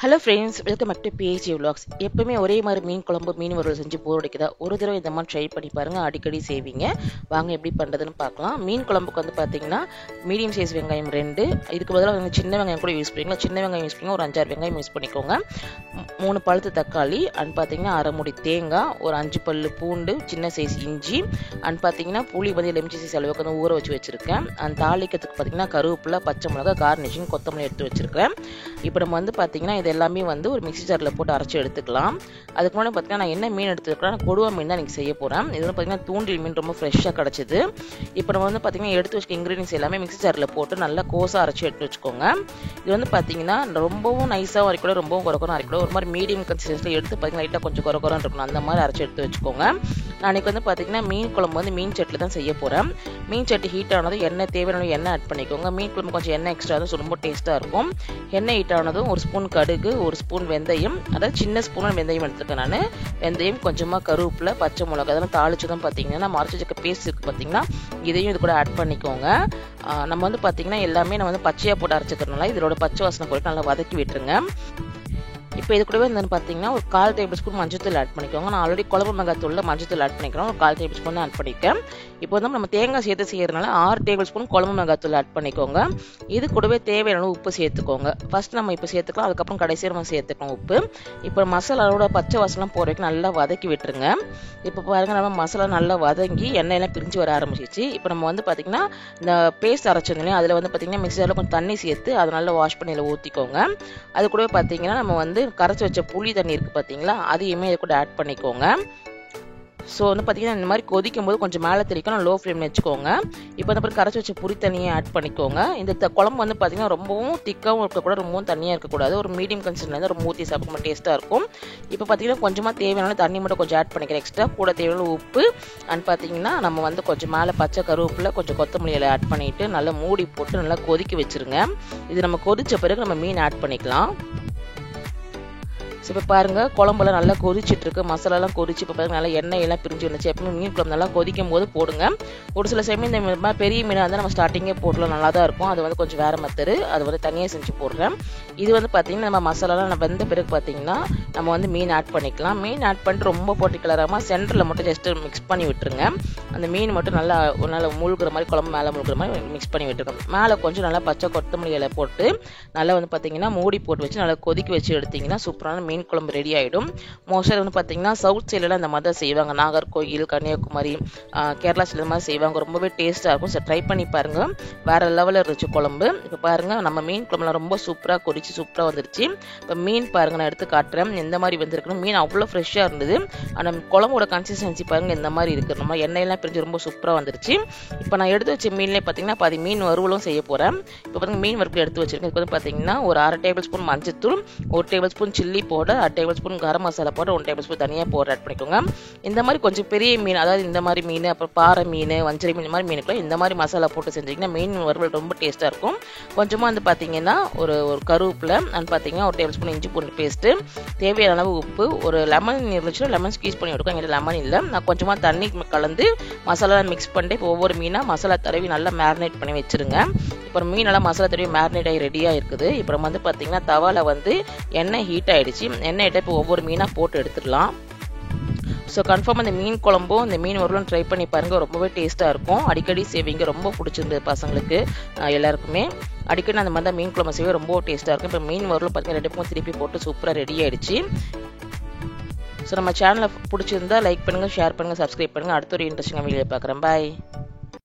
Hello friends, welcome back to PHC vlogs. எப்பவுமே ஒரே மாதிரி மீன் குழம்பு மீன் வறுவல் செஞ்சு போர் அடிக்குதா? ஒரு தடவை இந்த மாதிரி ட்ரை பண்ணி பாருங்கள், அடிக்கடி செய்வீங்க. வாங்க எப்படி பண்ணுறதுன்னு பார்க்கலாம். மீன் குழம்புக்கு வந்து பார்த்தீங்கன்னா மீடியம் சைஸ் வெங்காயம் 2, இதுக்கு பதிலாக சின்ன வெங்காயம் கூட யூஸ் பண்ணிக்கலாம். சின்ன வெங்காயம் யூஸ் பண்ணிங்க, ஒரு 5-6 வெங்காயம் யூஸ் பண்ணிக்கோங்க. 3 பழுத்து தக்காளி அண்ட் பார்த்தீங்கன்னா அரை மூடி தேங்காய், ஒரு 5 பல்லு பூண்டு, சின்ன சைஸ் இஞ்சி அண்ட் பார்த்தீங்கன்னா புளி வந்து எலுமிச்சை சைஸ் அளவுக்கு வந்து ஊற வச்சு வச்சுருக்கேன். அண்ட் தாளிக்கிறதுக்கு பார்த்தீங்கன்னா கருவேப்பிலை, பச்சை மிளகா, கார்னிஷிங், கொத்தமல்லி எடுத்து வச்சுருக்கேன். இப்போ நம்ம வந்து பார்த்தீங்கன்னா இது எல்லாமே வந்து ஒரு மிக்ஸி ஜாரில் போட்டு அரைச்சி எடுத்துக்கலாம். அதுக்கு முன்னாடி பார்த்தீங்கன்னா நான் என்ன மீன் எடுத்துருக்கேன், கொடுவா மீன் தான் எனக்கு செய்ய போகிறேன். இது வந்து பார்த்தீங்கன்னா தூண்டில் மீன் ரொம்ப ஃப்ரெஷ்ஷாக கிடச்சிது. இப்போ நம்ம வந்து பார்த்தீங்கன்னா எடுத்து வச்சுக்க இன்க்ரீடியன்ஸ் எல்லாமே மிக்ஸி ஜாரில் போட்டு நல்லா கோஸாக அரைச்சி எடுத்து வச்சுக்கோங்க. இது வந்து பார்த்தீங்கன்னா ரொம்பவும் நைஸாகவும் அரைக்கூடாது, ரொம்பவும் குறைக்கணும் அரைக்கூடாது. ஒரு மாதிரி மீடியம் கன்சிஸ்டன்சியில் எடுத்து பார்த்தீங்கன்னா லைட்டாக கொஞ்சம் குறைக்குறான்னு இருக்கணும், அந்த மாதிரி அரைச்சி எடுத்து வச்சுக்கோங்க. நான் இன்றைக்கி வந்து பார்த்தீங்கன்னா மீன் குழம்பு வந்து மீன் சட்டில் தான் செய்ய போகிறேன். மீன் சட்டி ஹீட் ஆனதும் எண்ணெய் தேவையான எண்ணெய் ஆட் பண்ணிக்கோங்க. மீன் குழம்பு கொஞ்சம் எண்ணெய் எக்ஸ்ட்ரா தான் ரொம்ப டேஸ்ட்டாக இருக்கும். எண்ணெய் ஹீட் ஆனதும் ஒரு ஸ்பூன் கடுகு, ஒரு ஸ்பூன் வெந்தயம், அதாவது சின்ன ஸ்பூன் வெந்தயம் எடுத்துருக்கேன் நான். வெந்தயம், கொஞ்சமாக கருவேப்பிலை, பச்சை மிளகா, அதெல்லாம் தாளிச்சதும் பார்த்தீங்கன்னா மறைச்சி வச்சுக்க பேஸ்ட் இருக்குது பார்த்தீங்கன்னா, இதையும் இது கூட ஆட் பண்ணிக்கோங்க. நம்ம வந்து பார்த்தீங்கன்னா எல்லாமே நம்ம வந்து பச்சையாக போட்டு அரைச்சிக்கிறதுனால இதோட பச்சை வாசனை குறைக்க நல்லா வதக்கி விட்டுருங்க. இப்போ இது கூடவே வந்து பார்த்தீங்கன்னா ஒரு 1/4 டேபிள் ஸ்பூன் மஞ்சத்தூள் ஆட் பண்ணிக்கோங்க. நான் ஆல்ரெடி குழம்பு மிளகாத்தூளில் மஞ்சத்தூள் ஆட் பண்ணிக்கிறோம், ஒரு 1/4 டேபிள் ஸ்பூன் ஆட் பண்ணிக்கேன். இப்போ வந்து நம்ம தேங்காய் சேர்த்து செய்யறதுனால 6 டேபிள் ஸ்பூன் குழம்பு மிளகாத்தூள் ஆட் பண்ணிக்கோங்க. இது கூடவே தேவையான உப்பு சேர்த்துக்கோங்க. ஃபர்ஸ்ட் நம்ம இப்போ சேர்த்துக்கலாம், அதுக்கப்புறம் கடைசியாக நம்ம சேர்த்துக்கலாம் உப்பு. இப்போ மசாலாவோட பச்சை வாசலாம் போகிற வரைக்கும் நல்லா வதக்கி விட்டுருங்க. இப்போ பாருங்க, நம்ம மசாலா நல்லா வதங்கி எண்ணெயெல்லாம் பிரிஞ்சு வர ஆரம்பிச்சிச்சு. இப்போ நம்ம வந்து பார்த்தீங்கன்னா இந்த பேஸ்ட் அரைச்சிருந்தோம், அதில் வந்து பார்த்தீங்கன்னா மிக்ஸியில் கொஞ்சம் தண்ணி சேர்த்து அதை நல்லா வாஷ் பண்ணி ஊற்றிக்கோங்க. அது கூடவே பார்த்தீங்கன்னா நம்ம வந்து கரைச்சி வச்ச புளி தண்ணி இருக்குது பார்த்தீங்களா, அதையுமே இது கூட ஆட் பண்ணிக்கோங்க. ஸோ வந்து பார்த்தீங்கன்னா இந்த மாதிரி கொதிக்கும் போது கொஞ்சம் மேலே தெளிக்கணும், லோ ஃப்ளேமில் வச்சுக்கோங்க. இப்போ வந்து கரைச்சி வச்ச புளி தண்ணியை ஆட் பண்ணிக்கோங்க. இந்த குழம்பு வந்து பார்த்தீங்கன்னா ரொம்பவும் திக்காகவும் இருக்கக்கூடாது, ரொம்பவும் தண்ணியாக இருக்கக்கூடாது, ஒரு மீடியம் கன்சிஸ்டன்சியில் ரொம்ப ஊற்றி சாப்பிட டேஸ்ட்டாக இருக்கும். இப்போ பார்த்தீங்கன்னா கொஞ்சமாக தேவையான தண்ணி மட்டும் கொஞ்சம் ஆட் பண்ணிக்கிறேன் எக்ஸ்ட்ரா, கூட தேவையான உப்பு அண்ட் பார்த்தீங்கன்னா நம்ம வந்து கொஞ்சம் மேலே பச்சை கருவேப்பிலை, கொஞ்சம் கொத்தமல்லி இலை ஆட் பண்ணிவிட்டு நல்லா மூடி போட்டு நல்லா கொதிக்க வச்சுருங்க. இது நம்ம கொதித்த பிறகு நம்ம மீன் ஆட் பண்ணிக்கலாம். இப்போ பாருங்கள், குழம்புலாம் நல்லா கொதிச்சிட்ருக்கு, மசாலாலாம் கொதிச்சு இப்போ பாருங்கள் நல்லா எண்ணெய் எல்லாம் பிரிஞ்சு வந்துச்சு. எப்பவுமே மீன் குழம்பு நல்லா கொதிக்கும் போது போடுங்க. ஒரு சில சமயம் இந்த மாதிரி பெரிய மீனாக இருந்தால் நம்ம ஸ்டார்டிங்கே போடலாம், நல்லா தான் இருக்கும். அது வந்து கொஞ்சம் வேறு மெத்தடு, அது வந்து தனியாக செஞ்சு போடுறேன். இது வந்து பார்த்திங்கன்னா நம்ம மசாலாலாம் நம்ம வெந்த பிறகு பார்த்திங்கன்னா நம்ம வந்து மீன் ஆட் பண்ணிக்கலாம். மீன் ஆட் பண்ணிட்டு ரொம்ப போட்டு கிளறாமல் சென்டரில் மட்டும் ஜஸ்ட்டு மிக்ஸ் பண்ணி விட்டுருங்க. அந்த மீன் மட்டும் நல்லா மூழ்கிற மாதிரி, குழம்பு மேலே மூழ்கிற மாதிரி மிக்ஸ் பண்ணி விட்டுருக்கோம். மேலே கொஞ்சம் நல்லா பச்சை கொத்தமல்லி இலை போட்டு நல்லா வந்து பார்த்திங்கன்னா மூடி போட்டு வச்சு நல்லா கொதிக்க வச்சு எடுத்திங்கன்னா சூப்பரான மீன் குழம்பு ரெடி ஆகிடும். மோஸ்ட்லி வந்து பார்த்தீங்கன்னா சவுத் சைட்லாம் இந்த மாதிரி தான் செய்வாங்க. நாகர்கோயில், கன்னியாகுமரி, கேரளா சைடு மாதிரி செய்வாங்க. ரொம்பவே டேஸ்ட்டாக இருக்கும். ஸோ ட்ரை பண்ணி பாருங்கள், வேறு லெவலில் இருந்துச்சு குழம்பு. இப்போ பாருங்கள் நம்ம மீன் குழம்புலாம் ரொம்ப சூப்பராக கொதிச்சு சூப்பராக வந்துருச்சு. இப்போ மீன் பாருங்கள், நான் எடுத்து காட்டுறேன் எந்த மாதிரி வந்துருக்குன்னு. மீன் அவ்வளோ ஃப்ரெஷ்ஷாக இருந்தது. ஆனால் குழம்போட கன்சிஸ்டன்சி பாருங்கள் இந்த மாதிரி இருக்குது. நம்ம எண்ணெயெல்லாம் பிரிஞ்சு ரொம்ப சூப்பராக வந்துருச்சு. இப்போ நான் எடுத்து வச்ச மீன்லேயே பார்த்தீங்கன்னா பாதி மீன் வறுவலும் செய்ய போகிறேன். இப்போ பாருங்கள் மீன் வறுவல் எடுத்து வச்சிருக்கேன். இப்போ வந்து பார்த்தீங்கன்னா ஒரு 1/2 டேபிள் ஸ்பூன் மஞ்சத்தூள், 1 tablespoon chilli powder, 1 tablespoon garam masala powder, 1 tablespoon தனியாக பவுடர் ஆட் பண்ணிக்கோங்க. இந்த மாதிரி கொஞ்சம் பெரிய மீன், அதாவது இந்த மாதிரி மீன், அப்புறம் பாறை மீன், வஞ்சரை மீன், இந்த மாதிரி மீனுக்குலாம் இந்த மாதிரி மசாலா போட்டு செஞ்சிங்கன்னா மீன் வறுவல் ரொம்ப டேஸ்ட்டாக இருக்கும். கொஞ்சமாக வந்து பார்த்தீங்கன்னா ஒரு கருவேப்பிலை அண்ட் பார்த்தீங்கன்னா 1 டேபிள் ஸ்பூன் இஞ்சி பூண்டு பேஸ்ட்டு, தேவையான அளவு உப்பு, ஒரு லெமன் இருந்துச்சுன்னா லெமன் ஸ்க்வீஸ் பண்ணி விட்டுருக்கோம். எங்கிட்ட லெமன் இல்லை, நான் கொஞ்சமாக தண்ணி கலந்து மசாலா மிக்ஸ் பண்ணிட்டு இப்போ ஒவ்வொரு மீனாக மசாலா தடவி நல்லா மேரினேட் பண்ணி வச்சுருங்க. இப்போ மீனெல்லாம் மசாலா தடவி மேரினேட் ஆகி ரெடியாக இருக்குது. இப்போ நம்ம வந்து பார்த்தீங்கன்னா தவாவில் வந்து எண்ணெய் ஹீட் ஆகிடுச்சு. எண்ணெய் ஹீட்டாக இப்போ ஒவ்வொரு மீனாக போட்டு எடுத்துடலாம். ஸோ கன்ஃபார்ம் இந்த மீன் குழம்பும் இந்த மீன் வறுவலும் ட்ரை பண்ணி பாருங்கள், ரொம்பவே டேஸ்ட்டாக இருக்கும். அடிக்கடி செய்வீங்க, ரொம்ப பிடிச்சிருந்தது பசங்களுக்கு எல்லாருக்குமே. அடிக்கடி அந்த மாதிரி தான் மீன் குழம்பு செய்வே ரொம்ப டேஸ்ட்டாக இருக்கும். இப்போ மீன் வறுவலும் பார்த்தீங்கன்னா 2 பக்கம் திருப்பி போட்டு சூப்பராக ரெடி ஆகிடுச்சு. ஸோ நம்ம சேனலை பிடிச்சிருந்தா லைக் பண்ணுங்கள், ஷேர் பண்ணுங்கள், சப்ஸ்கிரைப் பண்ணுங்கள். அடுத்த ஒரு இன்ட்ரெஸ்டிங்காக வீடியோ பார்க்குறேன். பாய்.